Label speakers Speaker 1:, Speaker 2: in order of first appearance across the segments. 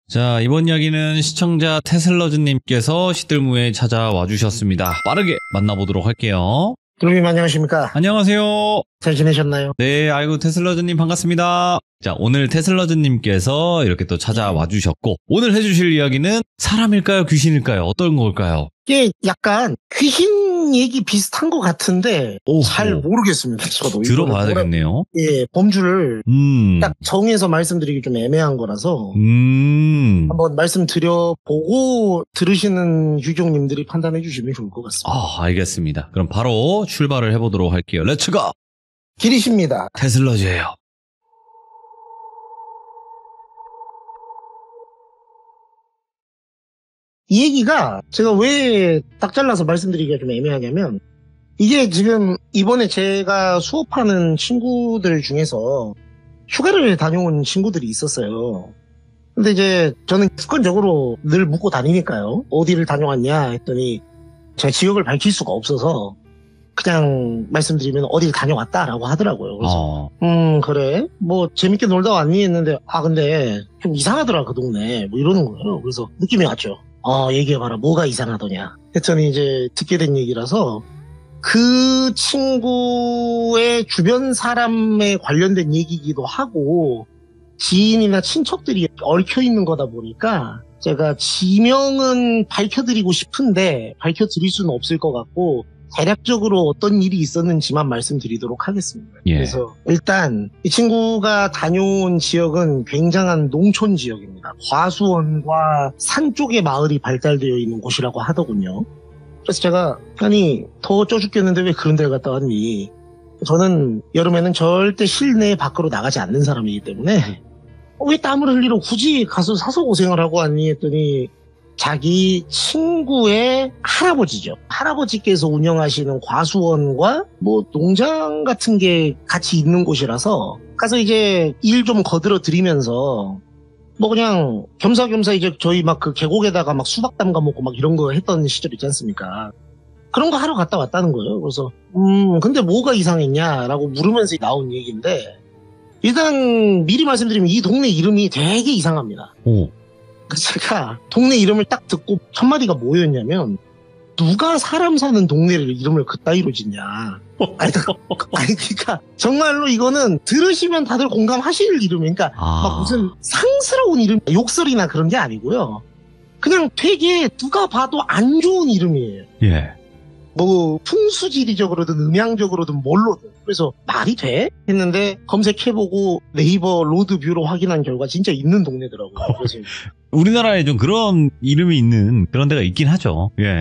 Speaker 1: 자, 이번 이야기는 시청자 테슬러즈님께서 시들무에 찾아와 주셨습니다. 빠르게 만나보도록 할게요.
Speaker 2: 드루님 안녕하십니까?
Speaker 1: 안녕하세요.
Speaker 2: 잘 지내셨나요?
Speaker 1: 네, 아이고 테슬러즈님 반갑습니다. 자, 오늘 테슬러즈님께서 이렇게 또 찾아와 주셨고, 오늘 해주실 이야기는 사람일까요, 귀신일까요? 어떤 걸까요?
Speaker 2: 이게 약간 귀신 얘기 비슷한 것 같은데 잘 모르겠습니다. 저도
Speaker 1: 들어봐야 되겠네요.
Speaker 2: 예, 범주를 딱 정해서 말씀드리기 좀 애매한 거라서 한번 말씀드려보고 들으시는 유종님들이 판단해 주시면 좋을 것 같습니다.
Speaker 1: 아, 알겠습니다. 그럼 바로 출발을 해보도록 할게요. 렛츠고!
Speaker 2: 길이십니다.
Speaker 1: 테슬러즈예요.
Speaker 2: 이 얘기가 제가 왜 딱 잘라서 말씀드리기가 좀 애매하냐면, 이게 지금 이번에 제가 수업하는 친구들 중에서 휴가를 다녀온 친구들이 있었어요. 근데 이제 저는 습관적으로 늘 묻고 다니니까요. 어디를 다녀왔냐 했더니 제가 지역을 밝힐 수가 없어서 그냥 말씀드리면 어디를 다녀왔다라고 하더라고요. 그래서 그래 뭐 재밌게 놀다 왔니 했는데 근데 좀 이상하더라 그 동네 뭐 이러는 거예요. 그래서 느낌이 왔죠. 얘기해봐라 뭐가 이상하더냐 했더니 이제 듣게 된 얘기라서 그 친구의 주변 사람에 관련된 얘기이기도 하고 지인이나 친척들이 얽혀 있는 거다 보니까 제가 지명은 밝혀드리고 싶은데 밝혀드릴 수는 없을 것 같고 대략적으로 어떤 일이 있었는지만 말씀드리도록 하겠습니다.
Speaker 1: 예.
Speaker 2: 그래서 일단 이 친구가 다녀온 지역은 굉장한 농촌 지역입니다. 과수원과 산 쪽에 마을이 발달되어 있는 곳이라고 하더군요. 그래서 제가 아니 더워 쪄 죽겠는데 왜 그런 데를 갔다 왔니? 저는 여름에는 절대 실내 밖으로 나가지 않는 사람이기 때문에 왜 땀을 흘리러 굳이 가서 사서 고생을 하고 왔니? 했더니 자기 친구의 할아버지죠. 할아버지께서 운영하시는 과수원과 뭐 농장 같은 게 같이 있는 곳이라서 가서 이제 일 좀 거들어 드리면서 뭐 그냥 겸사겸사 이제 저희 막 그 계곡에다가 막 수박 담가 먹고 막 이런 거 했던 시절 있지 않습니까? 그런 거 하러 갔다 왔다는 거예요. 그래서 근데 뭐가 이상했냐라고 물으면서 나온 얘기인데 일단 미리 말씀드리면 이 동네 이름이 되게 이상합니다. 제가 동네 이름을 딱 듣고 첫 마디가 뭐였냐면 누가 사람 사는 동네를 이름을 그따위로 짓냐. 아니 그러니까 정말로 이거는 들으시면 다들 공감하실 이름이에요. 그러니까 막 무슨 상스러운 이름, 욕설이나 그런 게 아니고요. 그냥 되게 누가 봐도 안 좋은 이름이에요.
Speaker 1: 예.
Speaker 2: 뭐 풍수지리적으로든 음향적으로든 뭘로든. 그래서 말이 돼? 했는데 검색해보고 네이버 로드뷰로 확인한 결과 진짜 있는 동네더라고요. 그래서
Speaker 1: 우리나라에 좀 그런 이름이 있는 그런 데가 있긴 하죠. 예.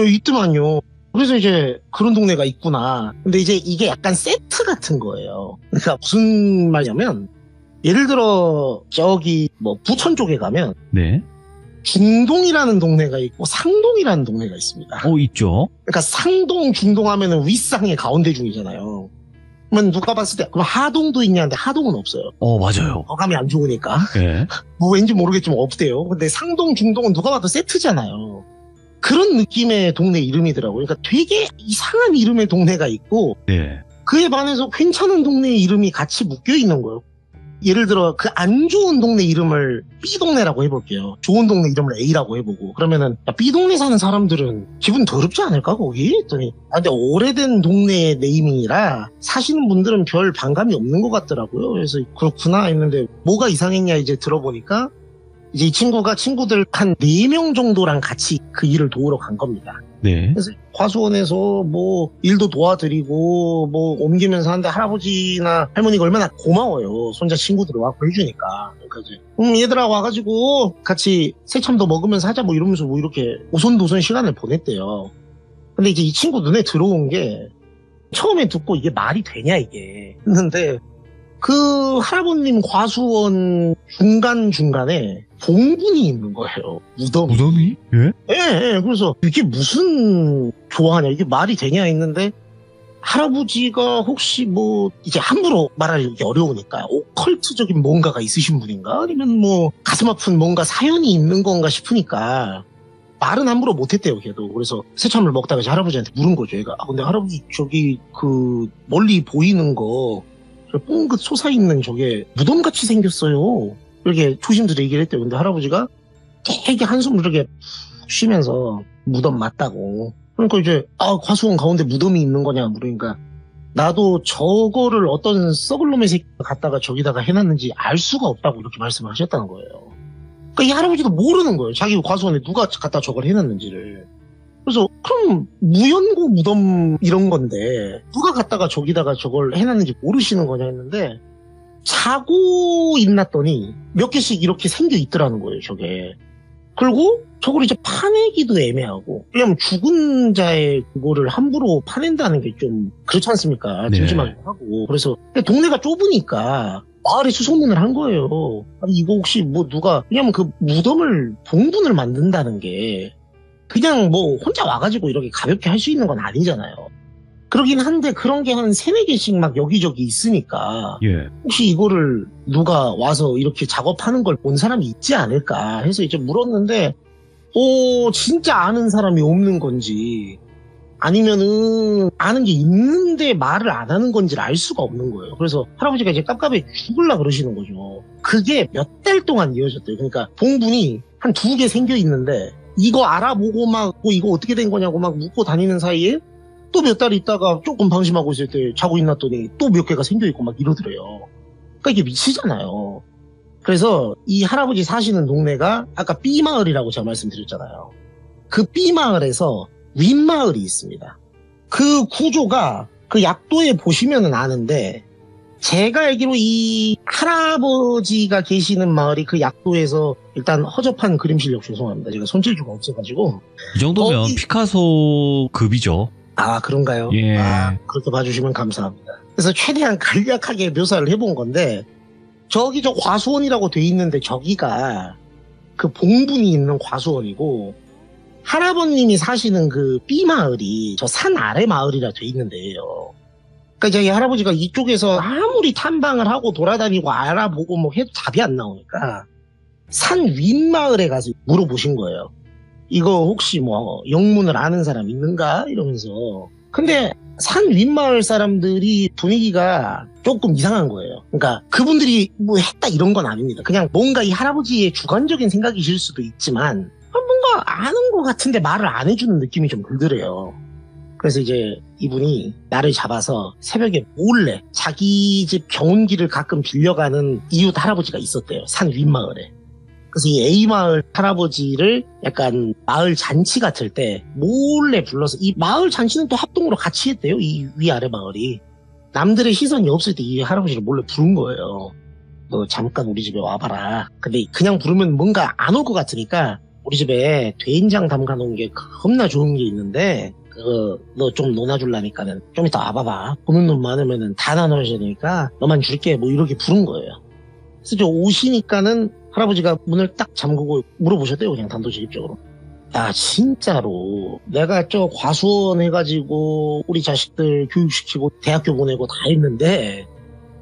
Speaker 2: 있더만요. 그래서 이제 그런 동네가 있구나. 근데 이제 이게 약간 세트 같은 거예요. 그러니까 무슨 말이냐면 예를 들어 저기 뭐 부천 쪽에 가면
Speaker 1: 네.
Speaker 2: 중동이라는 동네가 있고 상동이라는 동네가 있습니다.
Speaker 1: 있죠.
Speaker 2: 그러니까 상동, 중동 하면은 윗상의 가운데 중이잖아요. 그러면 누가 봤을 때 그럼 하동도 있냐는데 하동은 없어요.
Speaker 1: 맞아요.
Speaker 2: 어감이 안 좋으니까.
Speaker 1: 예.
Speaker 2: 뭐 왠지 모르겠지만 없대요. 근데 상동, 중동은 누가 봐도 세트잖아요. 그런 느낌의 동네 이름이더라고요. 그러니까 되게 이상한 이름의 동네가 있고
Speaker 1: 예.
Speaker 2: 그에 반해서 괜찮은 동네 이름이 같이 묶여 있는 거예요. 예를 들어 그 안 좋은 동네 이름을 B동네라고 해볼게요. 좋은 동네 이름을 A라고 해보고 그러면은 B동네 사는 사람들은 기분 더럽지 않을까 거기? 했더니 근데 오래된 동네 네이밍이라 사시는 분들은 별 반감이 없는 것 같더라고요. 그래서 그렇구나 했는데 뭐가 이상했냐 이제 들어보니까 이제 이 친구가 친구들 한 4명 정도랑 같이 그 일을 도우러 간 겁니다.
Speaker 1: 네.
Speaker 2: 그래서 과수원에서 뭐 일도 도와드리고 뭐 옮기면서 하는데 할아버지나 할머니가 얼마나 고마워요. 손자 친구들이 와서 해주니까. 그러니까 이제 얘들아 와가지고 같이 새참도 먹으면서 하자 뭐 이러면서 뭐 이렇게 오손도손 시간을 보냈대요. 근데 이제 이 친구 눈에 들어온 게 처음에 듣고 이게 말이 되냐 이게 했는데 그 할아버님 과수원 중간중간에 봉분이 있는 거예요.
Speaker 1: 무덤이? 예?
Speaker 2: 예. 그래서 이게 무슨 좋아하냐, 이게 말이 되냐 했는데 할아버지가 혹시 뭐 이제 함부로 말하기 어려우니까 오컬트적인 뭔가가 있으신 분인가? 아니면 뭐 가슴 아픈 뭔가 사연이 있는 건가 싶으니까 말은 함부로 못했대요, 걔도. 그래서 새참을 먹다가 이제 할아버지한테 물은 거죠, 얘가. 근데 할아버지 저기 그 멀리 보이는 거 뽕긋 솟아있는 저게 무덤같이 생겼어요. 이렇게 조심스레 얘기를 했대요. 근데 할아버지가 되게 한숨을 이렇게 쉬면서 무덤 맞다고. 그러니까 이제 과수원 가운데 무덤이 있는 거냐 물으니까 나도 저거를 어떤 썩을 놈의 새끼가 갖다가 저기다가 해놨는지 알 수가 없다고 이렇게 말씀을 하셨다는 거예요. 그러니까 이 할아버지도 모르는 거예요. 자기 과수원에 누가 갖다 저걸 해놨는지를. 그래서 그럼 무연고 무덤 이런 건데 누가 갖다가 저기다가 저걸 해놨는지 모르시는 거냐 했는데 자고 일어났더니 몇 개씩 이렇게 생겨 있더라는 거예요, 저게. 그리고 저걸 이제 파내기도 애매하고, 왜냐면 죽은 자의 그거를 함부로 파낸다는 게 좀 그렇지 않습니까?
Speaker 1: 네.
Speaker 2: 찜찜하기도 하고. 그래서 동네가 좁으니까 마을에 수소문을 한 거예요. 아니 이거 혹시 뭐 누가, 왜냐면 그 무덤을 봉분을 만든다는 게 그냥 뭐 혼자 와가지고 이렇게 가볍게 할 수 있는 건 아니잖아요. 그러긴 한데 그런 게 한 3-4개씩 막 여기저기 있으니까
Speaker 1: 예.
Speaker 2: 혹시 이거를 누가 와서 이렇게 작업하는 걸 본 사람이 있지 않을까 해서 이제 물었는데 진짜 아는 사람이 없는 건지 아니면은 아는 게 있는데 말을 안 하는 건지를 알 수가 없는 거예요. 그래서 할아버지가 이제 깝깝해 죽을라 그러시는 거죠. 그게 몇 달 동안 이어졌대요. 그러니까 봉분이 한 2개 생겨 있는데 이거 알아보고 막 이거 어떻게 된 거냐고 막 묻고 다니는 사이에 또 몇 달 있다가 조금 방심하고 있을 때 자고 일어났더니 또 몇 개가 생겨있고 막 이러더래요. 그러니까 이게 미치잖아요. 그래서 이 할아버지 사시는 동네가 아까 B마을이라고 제가 말씀드렸잖아요. 그 B마을에서 윗마을이 있습니다. 그 구조가 그 약도에 보시면은 아는데 제가 알기로 이 할아버지가 계시는 마을이 그 약도에서 일단 허접한 그림 실력 죄송합니다. 제가 손재주가 없어가지고.
Speaker 1: 이 정도면 피카소 급이죠.
Speaker 2: 아, 그런가요?
Speaker 1: 예.
Speaker 2: 그렇게 봐주시면 감사합니다. 그래서 최대한 간략하게 묘사를 해본 건데, 저기 저 과수원이라고 돼 있는데 저기가 그 봉분이 있는 과수원이고, 할아버님이 사시는 그 B마을이 저 산 아래 마을이라 돼 있는데요. 그러니까 이제 이 할아버지가 이쪽에서 아무리 탐방을 하고 돌아다니고 알아보고 뭐 해도 답이 안 나오니까 산 윗마을에 가서 물어보신 거예요. 이거 혹시 뭐 영문을 아는 사람 있는가? 이러면서. 근데 산 윗마을 사람들이 분위기가 조금 이상한 거예요. 그러니까 그분들이 뭐 했다 이런 건 아닙니다. 그냥 뭔가 이 할아버지의 주관적인 생각이실 수도 있지만 뭔가 아는 것 같은데 말을 안 해주는 느낌이 좀 들더래요. 그래서 이제 이분이 나를 잡아서 새벽에 몰래 자기 집 병원기를 가끔 빌려가는 이웃 할아버지가 있었대요. 산 윗마을에. 그래서 이 A마을 할아버지를 약간 마을 잔치 같을 때 몰래 불러서, 이 마을 잔치는 또 합동으로 같이 했대요. 이 위아래 마을이. 남들의 시선이 없을 때 이 할아버지를 몰래 부른 거예요. 너 잠깐 우리 집에 와봐라. 근데 그냥 부르면 뭔가 안 올 것 같으니까 우리 집에 된장 담가 놓은 게 겁나 좋은 게 있는데 그거 너 좀 논아줄라니까는 좀 이따 와봐봐. 보는 놈 많으면은 다 나눠줘야 되니까 너만 줄게. 뭐 이렇게 부른 거예요. 그래서 저 오시니까는 할아버지가 문을 딱 잠그고 물어보셨대요. 그냥 단도직입적으로. 야, 진짜로 내가 저 과수원 해가지고 우리 자식들 교육시키고 대학교 보내고 다 했는데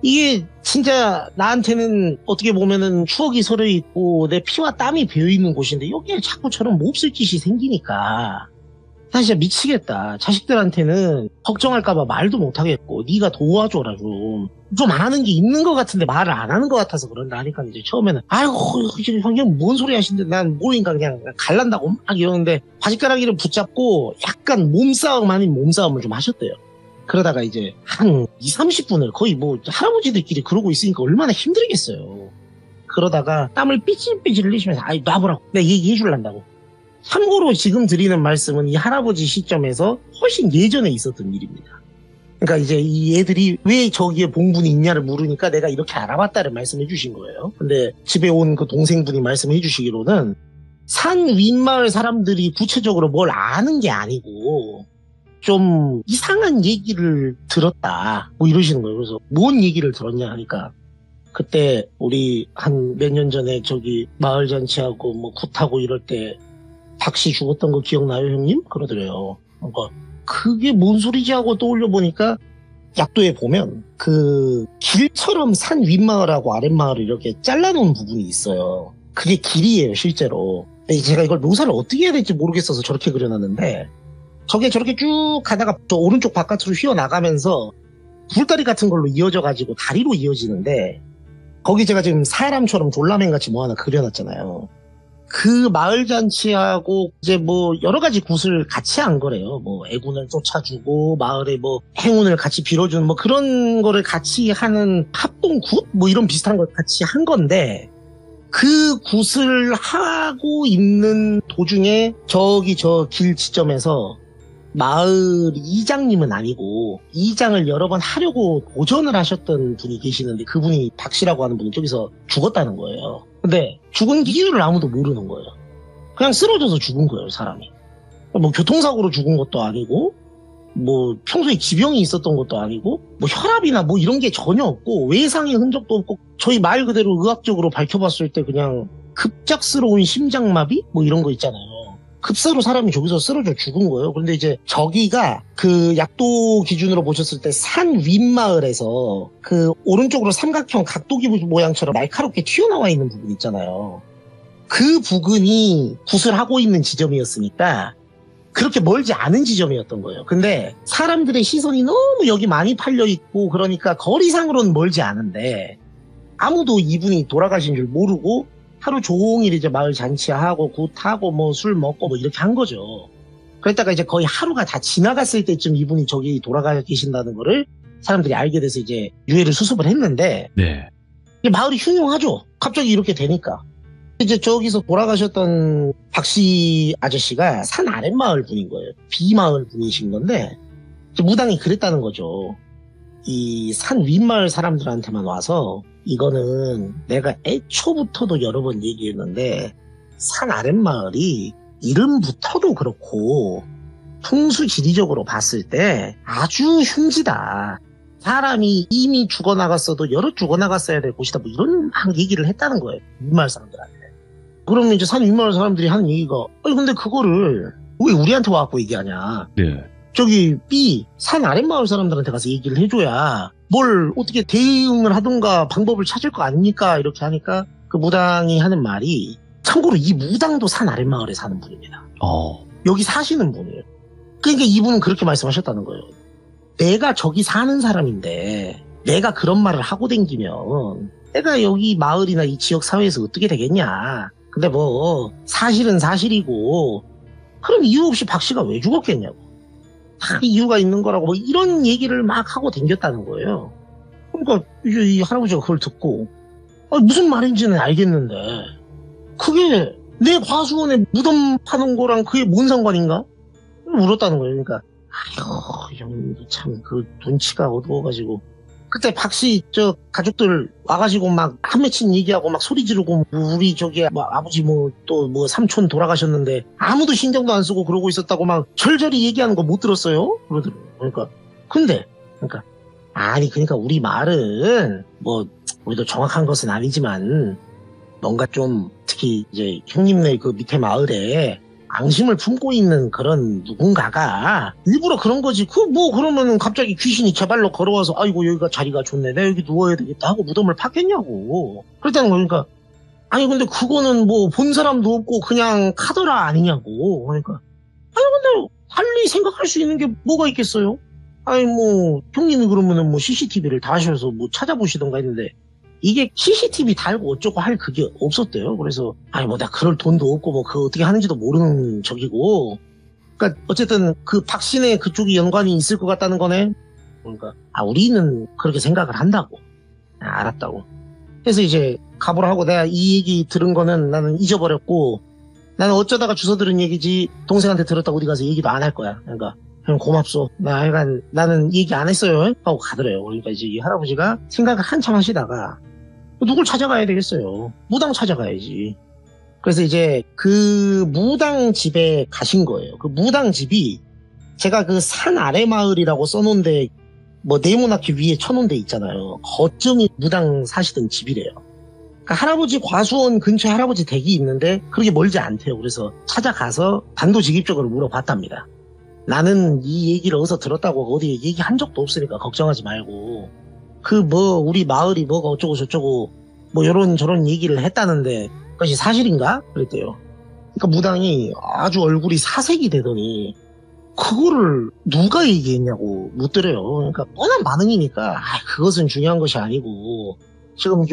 Speaker 2: 이게 진짜 나한테는 어떻게 보면은 추억이 서려 있고 내 피와 땀이 배어 있는 곳인데 여기에 자꾸 저런 몹쓸 짓이 생기니까 나 진짜 미치겠다. 자식들한테는 걱정할까봐 말도 못하겠고 네가 도와줘라. 좀 아는 게 있는 것 같은데 말을 안 하는 것 같아서 그런다 하니까 이제 처음에는 아이고 형님 뭔 소리 하시는데 난 모르니까 그냥 갈란다고 막 이러는데 바지가랑이를 붙잡고 약간 몸싸움 아닌 몸싸움을 좀 하셨대요. 그러다가 이제 한 20-30분을 거의 뭐 할아버지들끼리 그러고 있으니까 얼마나 힘들겠어요. 그러다가 땀을 삐질삐질 흘리시면서 아이 놔보라고 내가 얘기해 줄란다고. 참고로 지금 드리는 말씀은 이 할아버지 시점에서 훨씬 예전에 있었던 일입니다. 그러니까 이제 이 애들이 왜 저기에 봉분이 있냐를 물으니까 내가 이렇게 알아봤다를 말씀해 주신 거예요. 근데 집에 온 그 동생분이 말씀해 주시기로는 산 윗마을 사람들이 구체적으로 뭘 아는 게 아니고 좀 이상한 얘기를 들었다 뭐 이러시는 거예요. 그래서 뭔 얘기를 들었냐 하니까 그때 우리 한 몇 년 전에 저기 마을 잔치하고 뭐 굿하고 이럴 때 박씨 죽었던 거 기억나요 형님? 그러더래요. 그러니까 그게 뭔 소리지 하고 떠올려 보니까 약도에 보면 그 길처럼 산 윗마을하고 아랫마을을 이렇게 잘라놓은 부분이 있어요. 그게 길이에요 실제로. 근데 제가 이걸 묘사를 어떻게 해야 될지 모르겠어서 저렇게 그려놨는데 저게 저렇게 쭉 가다가 저 오른쪽 바깥으로 휘어나가면서 굴다리 같은 걸로 이어져가지고 다리로 이어지는데 거기 제가 지금 사람처럼 졸라맨같이 뭐 하나 그려놨잖아요. 그 마을 잔치하고 이제 뭐 여러 가지 굿을 같이 한 거래요. 뭐 애군을 쫓아주고 마을에 뭐 행운을 같이 빌어주는 뭐 그런 거를 같이 하는 합동 굿? 뭐 이런 비슷한 걸 같이 한 건데 그 굿을 하고 있는 도중에 저기 저 길 지점에서 마을 이장님은 아니고 이장을 여러 번 하려고 도전을 하셨던 분이 계시는데 그분이 박씨라고 하는 분이 저기서 죽었다는 거예요. 근데 죽은 이유를 아무도 모르는 거예요. 그냥 쓰러져서 죽은 거예요, 사람이. 뭐 교통사고로 죽은 것도 아니고 뭐 평소에 지병이 있었던 것도 아니고 뭐 혈압이나 뭐 이런 게 전혀 없고 외상의 흔적도 없고 저희 말 그대로 의학적으로 밝혀봤을 때 그냥 급작스러운 심장마비? 뭐 이런 거 있잖아요. 급사로 사람이 저기서 쓰러져 죽은 거예요. 그런데 이제 저기가 그 약도 기준으로 보셨을 때 산 윗마을에서 그 오른쪽으로 삼각형 각도기 모양처럼 날카롭게 튀어나와 있는 부분 있잖아요. 그 부근이 굿을 하고 있는 지점이었으니까 그렇게 멀지 않은 지점이었던 거예요. 근데 사람들의 시선이 너무 여기 많이 팔려 있고 그러니까 거리상으로는 멀지 않은데 아무도 이분이 돌아가신 줄 모르고 하루 종일 이제 마을 잔치하고 굿하고 뭐 술 먹고 뭐 이렇게 한 거죠. 그랬다가 이제 거의 하루가 다 지나갔을 때쯤 이분이 저기 돌아가 계신다는 거를 사람들이 알게 돼서 이제 유해를 수습을 했는데
Speaker 1: 네.
Speaker 2: 마을이 흉흉하죠. 갑자기 이렇게 되니까. 이제 저기서 돌아가셨던 박씨 아저씨가 산 아랫마을 분인 거예요. B마을 분이신 건데 무당이 그랬다는 거죠. 이 산 윗마을 사람들한테만 와서 이거는 내가 애초부터도 여러 번 얘기했는데 산 아랫마을이 이름부터도 그렇고 풍수 지리적으로 봤을 때 아주 흉지다. 사람이 이미 죽어나갔어도 여러 죽어나갔어야 될 곳이다. 뭐 이런 얘기를 했다는 거예요. 윗마을 사람들한테. 그러면 이제 산 윗마을 사람들이 하는 얘기가 아니 근데 그거를 왜 우리한테 와갖고 얘기하냐.
Speaker 1: 네.
Speaker 2: 저기 B 산 아랫마을 사람들한테 가서 얘기를 해줘야 뭘 어떻게 대응을 하든가 방법을 찾을 거 아닙니까? 이렇게 하니까 그 무당이 하는 말이 참고로 이 무당도 산 아랫마을에 사는 분입니다. 여기 사시는 분이에요. 그러니까 이분은 그렇게 말씀하셨다는 거예요. 내가 저기 사는 사람인데 내가 그런 말을 하고 댕기면 내가 여기 마을이나 이 지역 사회에서 어떻게 되겠냐. 근데 뭐 사실은 사실이고 그럼 이유 없이 박 씨가 왜 죽었겠냐고. 다 이유가 있는 거라고 뭐 이런 얘기를 막 하고 댕겼다는 거예요. 그러니까 이제 이 할아버지가 그걸 듣고 무슨 말인지는 알겠는데 그게 내 과수원에 무덤 파는 거랑 그게 뭔 상관인가? 물었다는 거예요. 그러니까 아이고 형님도 참 그 눈치가 어두워가지고 그때 박씨 저 가족들 와가지고 막 한맺힌 얘기하고 막 소리 지르고 우리 저기 뭐 아버지 뭐 또 뭐 삼촌 돌아가셨는데 아무도 신경도 안 쓰고 그러고 있었다고 막 절절히 얘기하는 거 못 들었어요? 그러더라고요. 그러니까 근데 그러니까 아니 그러니까 우리 말은 뭐 우리도 정확한 것은 아니지만 뭔가 좀 특히 이제 형님네 그 밑에 마을에 앙심을 품고 있는 그런 누군가가 일부러 그런 거지. 그 뭐 그러면은 갑자기 귀신이 제 발로 걸어와서 아이고 여기가 자리가 좋네. 내가 여기 누워야 되겠다 하고 무덤을 팠겠냐고. 그랬다는 거니까 아니 근데 그거는 뭐 본 사람도 없고 그냥 카더라 아니냐고. 그러니까 아니 근데 달리 생각할 수 있는 게 뭐가 있겠어요? 아니 뭐 형님이 그러면은 뭐 CCTV를 다 하셔서 뭐 찾아보시던가 했는데 이게 CCTV 달고 어쩌고 할 그게 없었대요. 그래서 아니 뭐 나 그럴 돈도 없고 뭐 그거 어떻게 하는지도 모르는 적이고 그러니까 어쨌든 그 박신의 그쪽이 연관이 있을 것 같다는 거네. 그러니까 우리는 그렇게 생각을 한다고. 알았다고. 그래서 이제 가보라 하고 내가 이 얘기 들은 거는 나는 잊어버렸고 나는 어쩌다가 주워 들은 얘기지 동생한테 들었다고 어디 가서 얘기도 안 할 거야. 그러니까 형 고맙소. 나는 얘기 안 했어요. 하고 가더래요. 그러니까 이제 이 할아버지가 생각을 한참 하시다가 누굴 찾아가야 되겠어요. 무당 찾아가야지. 그래서 이제 그 무당 집에 가신 거예요. 그 무당 집이 제가 그 산 아래 마을이라고 써놓은 데 뭐 네모나게 위에 쳐놓은 데 있잖아요. 거점이 무당 사시던 집이래요. 그러니까 할아버지 과수원 근처에 할아버지 댁이 있는데 그렇게 멀지 않대요. 그래서 찾아가서 단도직입적으로 물어봤답니다. 나는 이 얘기를 어디서 들었다고 어디 얘기한 적도 없으니까 걱정하지 말고 그 뭐 우리 마을이 뭐가 어쩌고 저쩌고 뭐 요런 저런 얘기를 했다는데 그것이 사실인가? 그랬대요. 그러니까 무당이 아주 얼굴이 사색이 되더니 그거를 누가 얘기했냐고 묻더래요. 그러니까 뻔한 반응이니까 그것은 중요한 것이 아니고 지금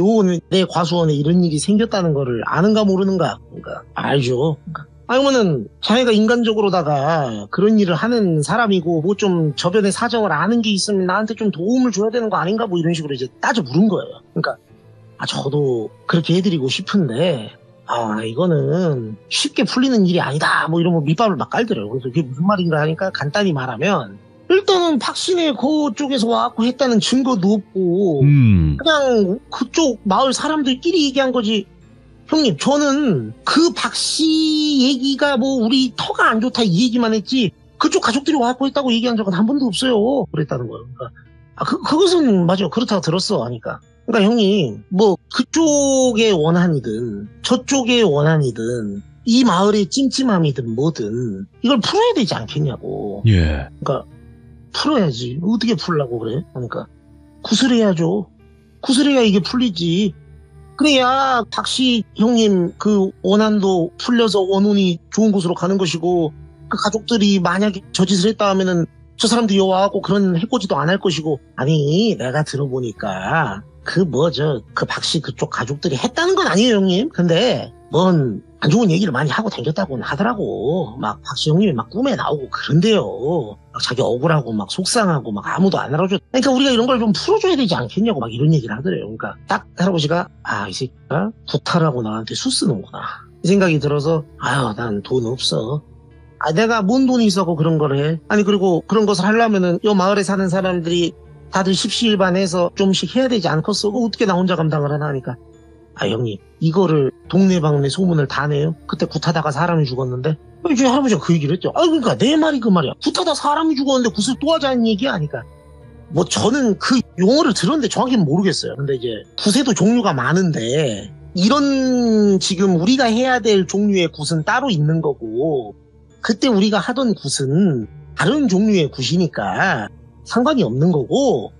Speaker 2: 내 과수원에 이런 일이 생겼다는 거를 아는가 모르는가? 그러니까 알죠. 그러니까 아니면은 자기가 인간적으로다가 그런 일을 하는 사람이고 뭐 좀 저변의 사정을 아는 게 있으면 나한테 좀 도움을 줘야 되는 거 아닌가 뭐 이런 식으로 이제 따져 물은 거예요. 그러니까 저도 그렇게 해드리고 싶은데 이거는 쉽게 풀리는 일이 아니다 뭐 이러면 밑밥을 막 깔더라고요. 그래서 그게 무슨 말인가 하니까 간단히 말하면 일단은 박신혜 그쪽에서 와갖고 했다는 증거도 없고 그냥 그쪽 마을 사람들끼리 얘기한 거지. 형님, 저는 그 박씨 얘기가 뭐 우리 터가 안 좋다 이 얘기만 했지 그쪽 가족들이 와갖고 했다고 얘기한 적은 한 번도 없어요. 그랬다는 거예요. 그러니까 그것은 맞아 그렇다고 들었어 하니까. 그러니까 형님 뭐 그쪽의 원한이든 저쪽의 원한이든 이 마을의 찜찜함이든 뭐든 이걸 풀어야 되지 않겠냐고.
Speaker 1: 예.
Speaker 2: 그러니까 풀어야지. 어떻게 풀려고 그래? 그러니까 구슬해야죠. 구슬해야 이게 풀리지. 그래야 박씨 형님 그 원한도 풀려서 원혼이 좋은 곳으로 가는 것이고 그 가족들이 만약에 저 짓을 했다 하면은 저 사람들이 와갖고 그런 해코지도 안 할 것이고. 아니 내가 들어보니까 그 박씨 그쪽 가족들이 했다는 건 아니에요 형님. 근데 뭔 안 좋은 얘기를 많이 하고 다녔다고는 하더라고. 막 박씨 형님이 막 꿈에 나오고 그런데요. 막 자기 억울하고 막 속상하고 막 아무도 안 알아줘. 그러니까 우리가 이런 걸 좀 풀어줘야 되지 않겠냐고 막 이런 얘기를 하더래요. 그러니까 딱 할아버지가 이 새끼가 구타라고 나한테 수 쓰는구나 이 생각이 들어서 난 돈 없어. 내가 뭔 돈이 있어고 그런 걸 해. 아니 그리고 그런 것을 하려면은 이 마을에 사는 사람들이 다들 십시일반해서 좀씩 해야 되지 않겠어? 어떻게 나 혼자 감당을 하나 하니까 형님 이거를 동네방네 소문을 다 내요? 그때 굿하다가 사람이 죽었는데 이제 할아버지가 그 얘기를 했죠. 그러니까 내 말이 그 말이야. 굿하다 사람이 죽었는데 굿을 또 하자는 얘기 아니까. 뭐 저는 그 용어를 들었는데 정확히는 모르겠어요. 근데 이제 굿에도 종류가 많은데 이런 지금 우리가 해야 될 종류의 굿은 따로 있는 거고 그때 우리가 하던 굿은 다른 종류의 굿이니까 상관이 없는 거고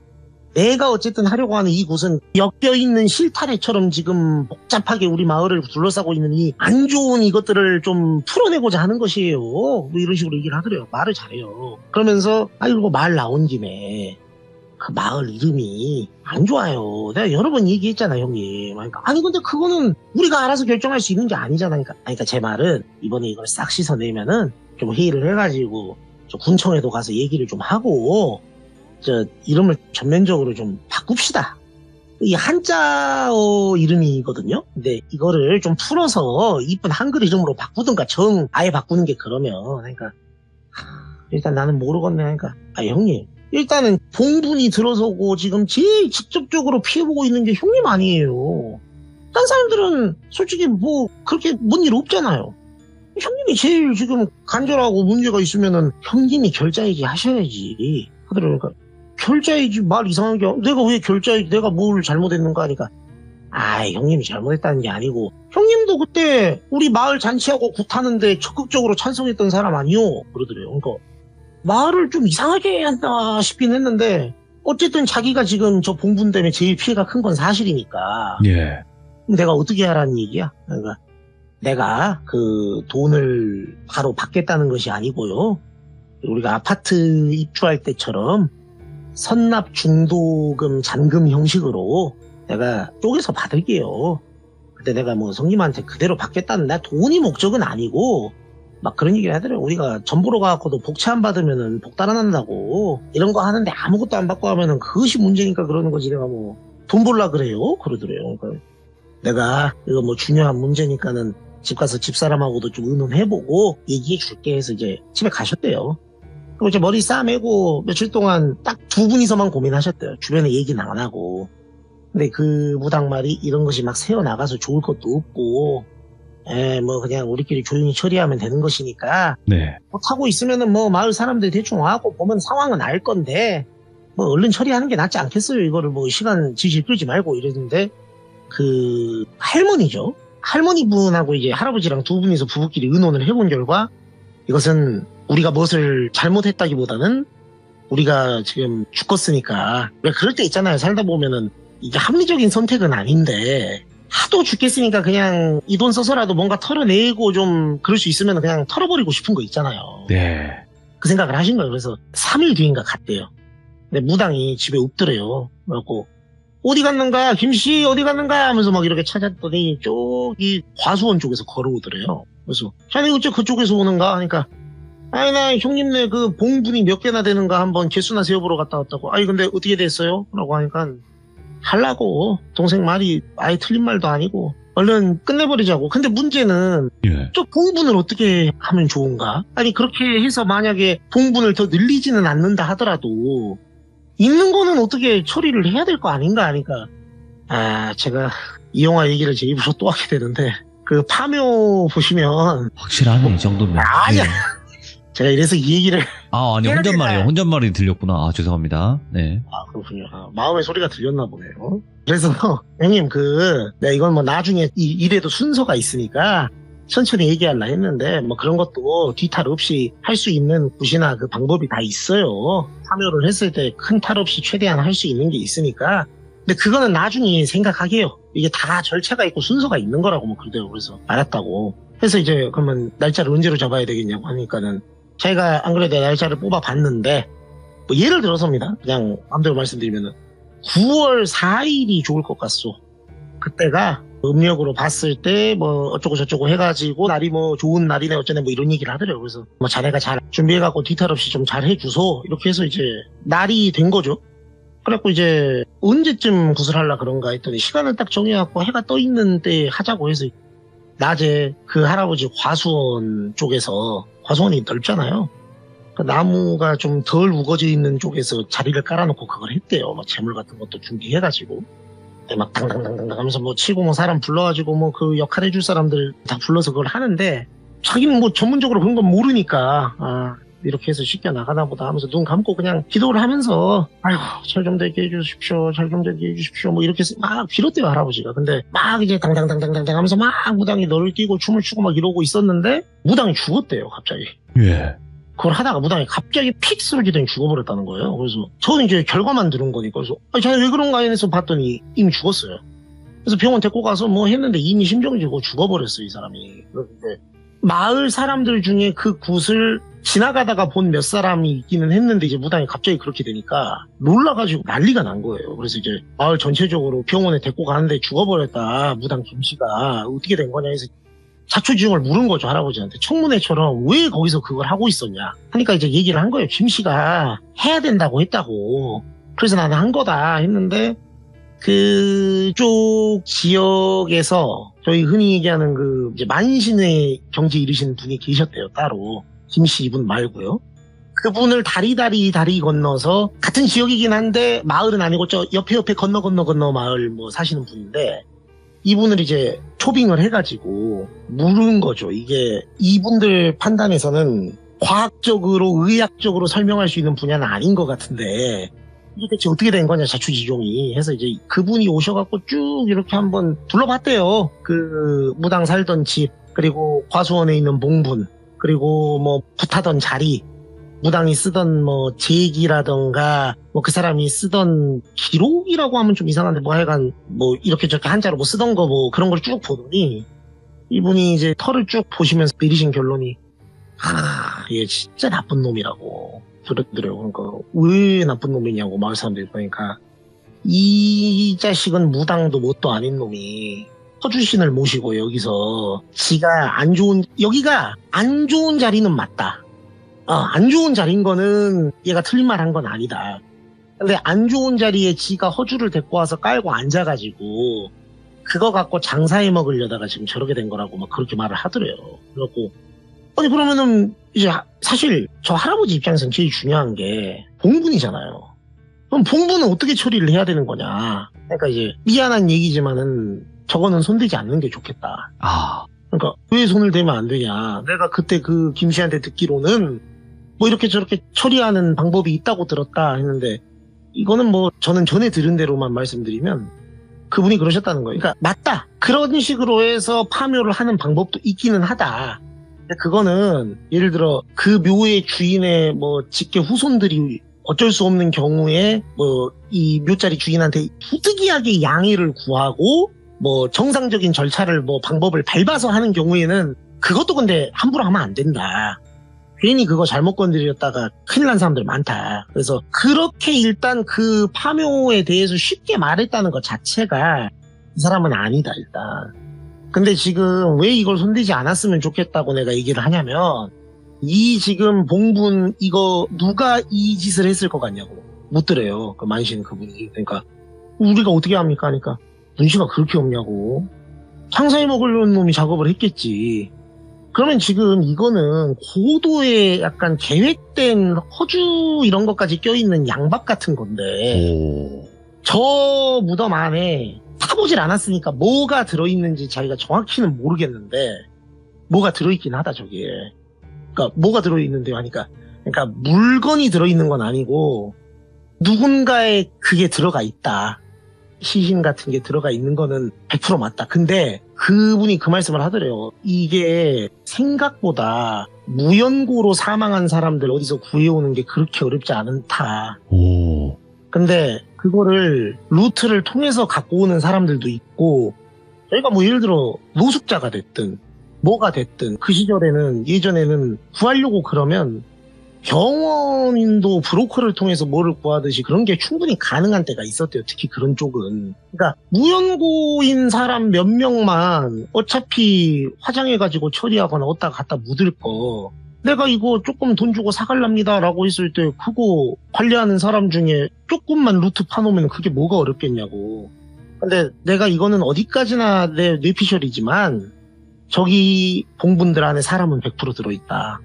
Speaker 2: 내가 어쨌든 하려고 하는 이 굿은 엮여있는 실타래처럼 지금 복잡하게 우리 마을을 둘러싸고 있는 이 안 좋은 이것들을 좀 풀어내고자 하는 것이에요. 뭐 이런 식으로 얘기를 하더래요. 말을 잘해요. 그러면서 이거 말 나온 김에 그 마을 이름이 안 좋아요. 내가 여러 번 얘기했잖아 형님. 그러니까 근데 그거는 우리가 알아서 결정할 수 있는 게 아니잖아. 그러니까 제 말은 이번에 이걸 싹 씻어내면은 좀 회의를 해가지고 군청에도 가서 얘기를 좀 하고 이름을 전면적으로 좀 바꿉시다. 이 한자어 이름이거든요. 근데 이거를 좀 풀어서 이쁜 한글 이름으로 바꾸든가 아예 바꾸는 게 그러면 그러니까 일단 나는 모르겠네 하니까 형님 일단은 봉분이 들어서고 지금 제일 직접적으로 피해보고 있는 게 형님 아니에요. 딴 사람들은 솔직히 뭐 그렇게 뭔 일 없잖아요. 형님이 제일 지금 간절하고 문제가 있으면은 형님이 결자이지 하셔야지 하더라고요. 그러니까 결자이지 말 이상하게 내가 왜 결자이지 내가 뭘 잘못했는가 하니까 형님이 잘못했다는 게 아니고 형님도 그때 우리 마을 잔치하고 굿하는데 적극적으로 찬성했던 사람 아니요 그러더래요. 그러니까 말을 좀 이상하게 한다 싶긴 했는데 어쨌든 자기가 지금 저 봉분 때문에 제일 피해가 큰 건 사실이니까
Speaker 1: 예.
Speaker 2: 내가 어떻게 하라는 얘기야. 그러니까 내가 그 돈을 바로 받겠다는 것이 아니고요. 우리가 아파트 입주할 때처럼 선납 중도금 잔금 형식으로 내가 쪼개서 받을게요. 근데 내가 뭐 성님한테 그대로 받겠다는 나 돈이 목적은 아니고 막 그런 얘기를 하더라고요. 우리가 전 보러 가갖고도 복채 안 받으면은 복 달아난다고 이런 거 하는데 아무것도 안 받고 하면은 그것이 문제니까 그러는 거지 내가 뭐 돈 벌라 그래요? 그러더래요. 그러니까 내가 이거 뭐 중요한 문제니까는 집 가서 집사람하고도 좀 의논해보고 얘기해 줄게 해서 이제 집에 가셨대요. 그리고 이제 머리 싸매고 며칠 동안 딱 두 분이서만 고민하셨대요. 주변에 얘기는 안 하고. 근데 그 무당말이 이런 것이 막 새어나가서 좋을 것도 없고 뭐 그냥 우리끼리 조용히 처리하면 되는 것이니까
Speaker 1: 네.
Speaker 2: 뭐 타고 있으면은 뭐 마을 사람들 대충 와갖고 보면 상황은 알 건데 뭐 얼른 처리하는 게 낫지 않겠어요. 이거를 뭐 시간 질질 끌지 말고 이랬는데 그 할머니죠. 할머니 분하고 이제 할아버지랑 두 분이서 부부끼리 의논을 해본 결과 이것은 우리가 무엇을 잘못했다기보다는 우리가 지금 죽었으니까 왜 그럴 때 있잖아요. 살다 보면은 이게 합리적인 선택은 아닌데 하도 죽겠으니까 그냥 이 돈 써서라도 뭔가 털어내고 좀 그럴 수 있으면 그냥 털어버리고 싶은 거 있잖아요.
Speaker 1: 네.
Speaker 2: 그 생각을 하신 거예요. 그래서 3일 뒤인가 갔대요. 근데 무당이 집에 없더래요. 그래갖고 어디 갔는가? 김씨 어디 갔는가? 하면서 막 이렇게 찾았더니 저기 과수원 쪽에서 걸어오더래요. 그래서 자네 어째 그쪽에서 오는가? 하니까 아니 나 형님네 그 봉분이 몇 개나 되는가 한번 개수나 세어보러 갔다 왔다고. 아니 근데 어떻게 됐어요? 라고 하니까 하려고 동생 말이 아예 틀린 말도 아니고 얼른 끝내버리자고. 근데 문제는
Speaker 1: 예.
Speaker 2: 저 봉분을 어떻게 하면 좋은가? 아니 그렇게 해서 만약에 봉분을 더 늘리지는 않는다 하더라도 있는 거는 어떻게 처리를 해야 될 거 아닌가 하니까 제가 이 영화 얘기를 제 입으로 또 하게 되는데 그 파묘 보시면
Speaker 1: 확실하네 이 정도면.
Speaker 2: 아니야.
Speaker 1: 예.
Speaker 2: 제가 이래서 이 얘기를
Speaker 1: 아니 혼잣말이에요. 혼잣말이 들렸구나. 죄송합니다. 네.
Speaker 2: 그렇군요. 마음의 소리가 들렸나 보네요. 그래서 형님 내가 이건 뭐 나중에 이래도 순서가 있으니까 천천히 얘기하려 했는데 뭐 그런 것도 뒤탈 없이 할 수 있는 굿이나 그 방법이 다 있어요. 참여를 했을 때 큰 탈 없이 최대한 할 수 있는 게 있으니까. 근데 그거는 나중에 생각하게요. 이게 다 절차가 있고 순서가 있는 거라고 뭐 그러더라고요. 그래서 알았다고. 그래서 이제 그러면 날짜를 언제로 잡아야 되겠냐고 하니까는 제가 안 그래도 날짜를 뽑아봤는데 뭐 예를 들어서입니다. 그냥 마음대로 말씀드리면은 9월 4일이 좋을 것 같소. 그때가 음력으로 봤을 때 뭐 어쩌고 저쩌고 해가지고 날이 뭐 좋은 날이네 어쩌네 뭐 이런 얘기를 하더래요. 그래서 뭐 자네가 잘 준비해갖고 뒤탈 없이 좀 잘 해주소 이렇게 해서 이제 날이 된 거죠. 그래갖고 이제 언제쯤 구슬하려 그런가 했더니 시간을 딱 정해갖고 해가 떠 있는 때 하자고 해서 낮에 그 할아버지 과수원 쪽에서 과수원이 넓잖아요. 그 나무가 좀 덜 우거져 있는 쪽에서 자리를 깔아놓고 그걸 했대요. 막 재물 같은 것도 준비해가지고. 막 당당당당 하면서 뭐 치고 뭐 사람 불러가지고 뭐 그 역할 해줄 사람들 다 불러서 그걸 하는데 자기는 뭐 전문적으로 그런 건 모르니까 이렇게 해서 쉽게 나가나 보다 하면서 눈 감고 그냥 기도를 하면서 아이고 잘 좀 되게 해주십시오. 잘 좀 되게 해주십시오. 뭐 이렇게 막 빌었대요 할아버지가. 근데 막 이제 당당당당당 하면서 막 무당이 너를 뛰고 춤을 추고 막 이러고 있었는데 무당이 죽었대요 갑자기.
Speaker 1: 예.
Speaker 2: 그걸 하다가 무당이 갑자기 픽 쓰러지더니 죽어버렸다는 거예요. 그래서 저는 이제 결과만 들은 거니까 그래서 자네 왜 그런가 해서 봤더니 이미 죽었어요. 그래서 병원 데리고 가서 뭐 했는데 이미 심정지고 죽어버렸어요 이 사람이. 그런데 마을 사람들 중에 그 굿을 지나가다가 본 몇 사람이 있기는 했는데 이제 무당이 갑자기 그렇게 되니까 놀라가지고 난리가 난 거예요. 그래서 이제 마을 전체적으로 병원에 데리고 가는데 죽어버렸다 무당 김씨가 어떻게 된 거냐 해서 자초지종을 물은 거죠 할아버지한테. 청문회처럼 왜 거기서 그걸 하고 있었냐 하니까 이제 얘기를 한 거예요. 김씨가 해야 된다고 했다고. 그래서 나는 한 거다 했는데 그쪽 지역에서 저희 흔히 얘기하는 그 이제 만신의 경지 이르신 분이 계셨대요 따로. 김씨 이분 말고요. 그분을 다리 건너서 같은 지역이긴 한데 마을은 아니고 저 옆에 건너 마을 뭐 사시는 분인데 이분을 이제 초빙을 해가지고 물은 거죠. 이게 이분들 판단에서는 과학적으로 의학적으로 설명할 수 있는 분야는 아닌 것 같은데 이게 대체 어떻게 된 거냐 자초지종이 해서 이제 그분이 오셔갖고 쭉 이렇게 한번 둘러봤대요. 그 무당 살던 집 그리고 과수원에 있는 몽분 그리고 뭐 굿하던 자리 무당이 쓰던 뭐 제기라던가 뭐 그 사람이 쓰던 기록이라고 하면 좀 이상한데 뭐 하여간 뭐 이렇게 저렇게 한자로 뭐 쓰던 거 뭐 그런 걸 쭉 보더니 이분이 이제 털을 쭉 보시면서 내리신 결론이 얘 진짜 나쁜 놈이라고 그러더래요. 그러니까 왜 나쁜 놈이냐고 마을 사람들이 그러니까 이 자식은 무당도 뭣도 아닌 놈이 허주신을 모시고 여기서 지가 여기가 안 좋은 자리는 맞다. 안 좋은 자리인 거는 얘가 틀린 말 한 건 아니다. 근데 안 좋은 자리에 지가 허주를 데리고 와서 깔고 앉아가지고 그거 갖고 장사해 먹으려다가 지금 저렇게 된 거라고 막 그렇게 말을 하더래요. 그래갖고 아니 그러면은 이제 사실 저 할아버지 입장에서는 제일 중요한 게 봉분이잖아요. 그럼 봉분은 어떻게 처리를 해야 되는 거냐. 그러니까 이제 미안한 얘기지만은 저거는 손대지 않는 게 좋겠다. 그러니까 왜 손을 대면 안 되냐. 내가 그때 그 김씨한테 듣기로는 뭐 이렇게 저렇게 처리하는 방법이 있다고 들었다 했는데 이거는 뭐 저는 전에 들은 대로만 말씀드리면 그분이 그러셨다는 거예요. 그러니까 맞다. 그런 식으로 해서 파묘를 하는 방법도 있기는 하다. 근데 그거는 예를 들어 그 묘의 주인의 뭐 직계 후손들이 어쩔 수 없는 경우에 뭐 이 묘자리 주인한테 부득이하게 양해를 구하고 뭐 정상적인 절차를 뭐 방법을 밟아서 하는 경우에는 그것도 근데 함부로 하면 안 된다. 괜히 그거 잘못 건드렸다가 큰일 난 사람들 많다. 그래서 그렇게 일단 그 파묘에 대해서 쉽게 말했다는 것 자체가 이 사람은 아니다 일단. 근데 지금 왜 이걸 손대지 않았으면 좋겠다고 내가 얘기를 하냐면 이 지금 봉분 이거 누가 이 짓을 했을 것 같냐고 묻더래요. 그 만신 그분이. 그러니까 우리가 어떻게 합니까 하니까 눈치가 그렇게 없냐고. 창사해 먹으려는 놈이 작업을 했겠지. 그러면 지금 이거는 고도의 약간 계획된 허주 이런 것까지 껴있는 양박 같은 건데 저 무덤 안에 타보질 않았으니까 뭐가 들어있는지 자기가 정확히는 모르겠는데 뭐가 들어있긴 하다 저기에. 그러니까 뭐가 들어있는데요 하니까 그러니까 물건이 들어있는 건 아니고 누군가의 그게 들어가 있다. 시신 같은 게 들어가 있는 거는 100% 맞다. 근데 그분이 그 말씀을 하더래요. 이게 생각보다 무연고로 사망한 사람들 어디서 구해오는 게 그렇게 어렵지 않다. 근데 그거를 루트를 통해서 갖고 오는 사람들도 있고 저희가 뭐 예를 들어 노숙자가 됐든 뭐가 됐든 그 시절에는 예전에는 구하려고 그러면 병원인도 브로커를 통해서 뭐를 구하듯이 그런 게 충분히 가능한 때가 있었대요. 특히 그런 쪽은. 그러니까 무연고인 사람 몇 명만 어차피 화장해가지고 처리하거나 어디다 갖다 묻을 거 내가 이거 조금 돈 주고 사갈랍니다 라고 했을 때 그거 관리하는 사람 중에 조금만 루트 파놓으면 그게 뭐가 어렵겠냐고. 근데 내가 이거는 어디까지나 내 뇌피셜이지만 저기 봉분들 안에 사람은 100% 들어있다.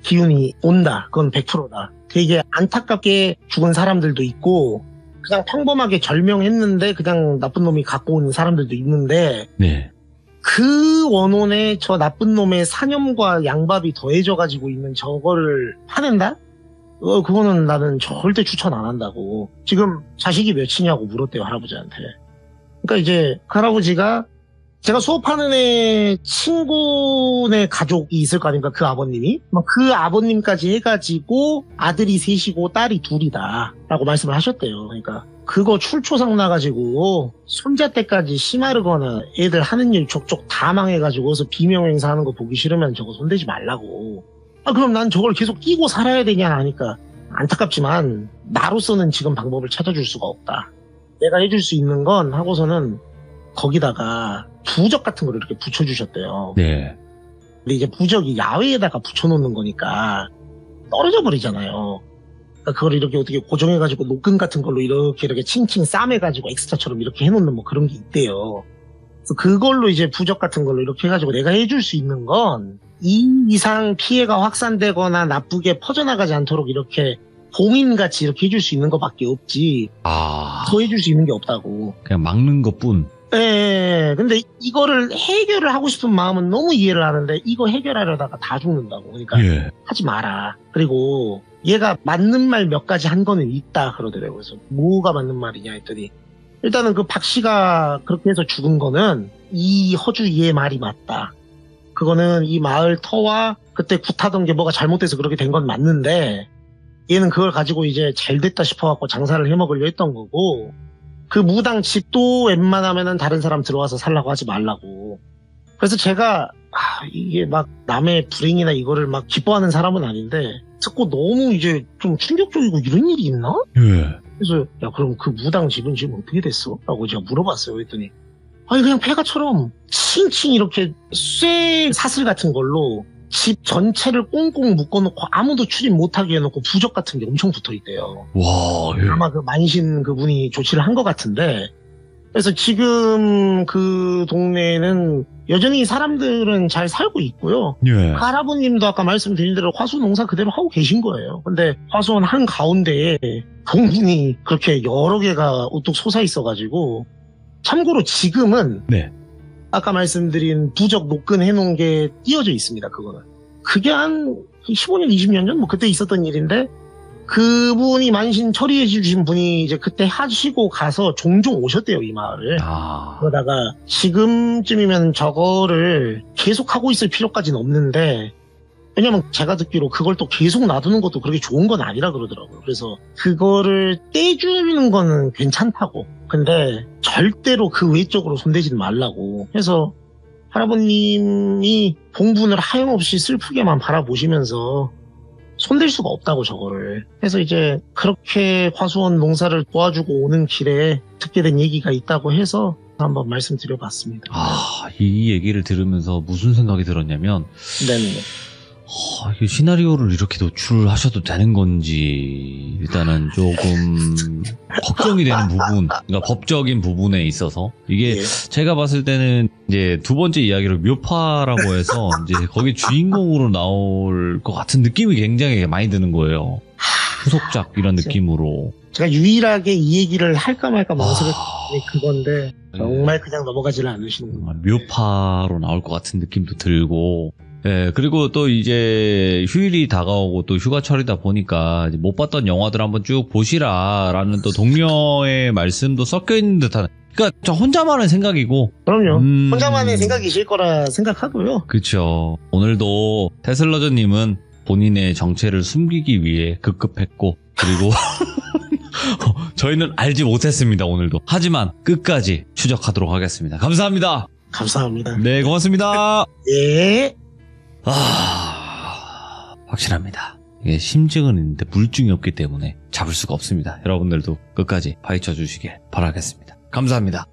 Speaker 2: 기운이 온다. 그건 100%다. 되게 안타깝게 죽은 사람들도 있고 그냥 평범하게 절명했는데 그냥 나쁜 놈이 갖고 오는 사람들도 있는데
Speaker 1: 네.
Speaker 2: 그 원혼에 저 나쁜 놈의 사념과 양밥이 더해져 가지고 있는 저거를 파낸다? 그거는 나는 절대 추천 안 한다고. 지금 자식이 몇이냐고 물었대요 할아버지한테. 그러니까 이제 그 할아버지가 제가 수업하는 애 친구네 가족이 있을 거 아닙니까? 그 아버님이. 그 아버님까지 해가지고 아들이 셋이고 딸이 둘이다 라고 말씀을 하셨대요. 그러니까 그거 출초상 나가지고 손자 때까지 심하르거나 애들 하는 일 족족 다 망해가지고 어서 비명행사 하는 거 보기 싫으면 저거 손대지 말라고. 그럼 난 저걸 계속 끼고 살아야 되냐 하니까 안타깝지만 나로서는 지금 방법을 찾아줄 수가 없다. 내가 해줄 수 있는 건 하고서는 거기다가 부적 같은 걸 이렇게 붙여주셨대요.
Speaker 1: 네.
Speaker 2: 근데 이제 부적이 야외에다가 붙여놓는 거니까 떨어져 버리잖아요. 그러니까 그걸 이렇게 어떻게 고정해가지고 노끈 같은 걸로 이렇게 칭칭 싸매가지고 엑스트라처럼 이렇게 해놓는 뭐 그런 게 있대요. 그래서 그걸로 이제 부적 같은 걸로 이렇게 해가지고 내가 해줄 수 있는 건 이 이상 피해가 확산되거나 나쁘게 퍼져나가지 않도록 이렇게 봉인같이 이렇게 해줄 수 있는 것밖에 없지. 더 해줄 수 있는 게 없다고.
Speaker 1: 그냥 막는 것뿐.
Speaker 2: 예, 근데 이거를 해결을 하고 싶은 마음은 너무 이해를 하는데 이거 해결하려다가 다 죽는다고. 그러니까
Speaker 1: 예.
Speaker 2: 하지 마라. 그리고 얘가 맞는 말 몇 가지 한 거는 있다 그러더라고요. 그래서 뭐가 맞는 말이냐 했더니 일단은 그 박 씨가 그렇게 해서 죽은 거는 이 허주이의 말이 맞다. 그거는 이 마을 터와 그때 굿하던 게 뭐가 잘못돼서 그렇게 된 건 맞는데 얘는 그걸 가지고 이제 잘 됐다 싶어갖고 장사를 해먹으려 했던 거고 그 무당 집도 웬만하면은 다른 사람 들어와서 살라고 하지 말라고. 그래서 제가 이게 막 남의 불행이나 이거를 막 기뻐하는 사람은 아닌데 듣고 너무 이제 좀 충격적이고 이런 일이 있나?
Speaker 1: 예.
Speaker 2: 그래서 야 그럼 그 무당 집은 지금 어떻게 됐어? 라고 제가 물어봤어요. 그랬더니 아니 그냥 폐가처럼 칭칭 이렇게 쇠 사슬 같은 걸로 집 전체를 꽁꽁 묶어놓고 아무도 출입 못하게 해놓고 부적 같은 게 엄청 붙어있대요.
Speaker 1: 와, 예.
Speaker 2: 아마 그 만신 그분이 조치를 한 것 같은데 그래서 지금 그 동네에는 여전히 사람들은 잘 살고 있고요.
Speaker 1: 예.
Speaker 2: 그 할아버님도 아까 말씀드린 대로 화수 농사 그대로 하고 계신 거예요. 근데 화수원 한 가운데에 봉분이 그렇게 여러 개가 우뚝 솟아 있어가지고 참고로 지금은
Speaker 1: 네.
Speaker 2: 아까 말씀드린 부적 노끈 해놓은 게 띄어져 있습니다. 그거는. 그게 한 15년, 20년 전 뭐 그때 있었던 일인데 그분이 만신 처리해 주신 분이 이제 그때 하시고 가서 종종 오셨대요, 이 마을을. 그러다가 지금쯤이면 저거를 계속 하고 있을 필요까지는 없는데 왜냐면 제가 듣기로 그걸 또 계속 놔두는 것도 그렇게 좋은 건 아니라 그러더라고요. 그래서 그거를 떼주는 거는 괜찮다고. 근데 절대로 그 외적으로 손대지는 말라고. 해서 할아버님이 봉분을 하염없이 슬프게만 바라보시면서 손댈 수가 없다고 저거를. 그래서 이제 그렇게 과수원 농사를 도와주고 오는 길에 듣게 된 얘기가 있다고 해서 한번 말씀드려봤습니다.
Speaker 1: 이 얘기를 들으면서 무슨 생각이 들었냐면
Speaker 2: 네네.
Speaker 1: 이 시나리오를 이렇게 노출하셔도 되는 건지 일단은 조금 걱정이 되는 부분, 그러니까 법적인 부분에 있어서 이게
Speaker 2: 예.
Speaker 1: 제가 봤을 때는 이제 두 번째 이야기로 묘파라고 해서 이제 거기 주인공으로 나올 것 같은 느낌이 굉장히 많이 드는 거예요. 후속작 이런 느낌으로.
Speaker 2: 제가 유일하게 이 얘기를 할까 말까 망설였던 게 그건데 정말 그냥 넘어가지를 않으시는군요.
Speaker 1: 묘파로 나올 것 같은 느낌도 들고. 예, 그리고 또 이제 휴일이 다가오고 또 휴가철이다 보니까 못 봤던 영화들 한번 쭉 보시라라는 또 동료의 말씀도 섞여 있는 듯한. 그러니까 저 혼자만의 생각이고.
Speaker 2: 그럼요. 혼자만의 생각이실 거라 생각하고요.
Speaker 1: 그렇죠. 오늘도 테슬러즈님은 본인의 정체를 숨기기 위해 급급했고 그리고 저희는 알지 못했습니다. 오늘도. 하지만 끝까지 추적하도록 하겠습니다. 감사합니다.
Speaker 2: 감사합니다.
Speaker 1: 네, 고맙습니다.
Speaker 2: 예.
Speaker 1: 확실합니다. 이게 심증은 있는데 물증이 없기 때문에 잡을 수가 없습니다. 여러분들도 끝까지 파헤쳐 주시길 바라겠습니다. 감사합니다.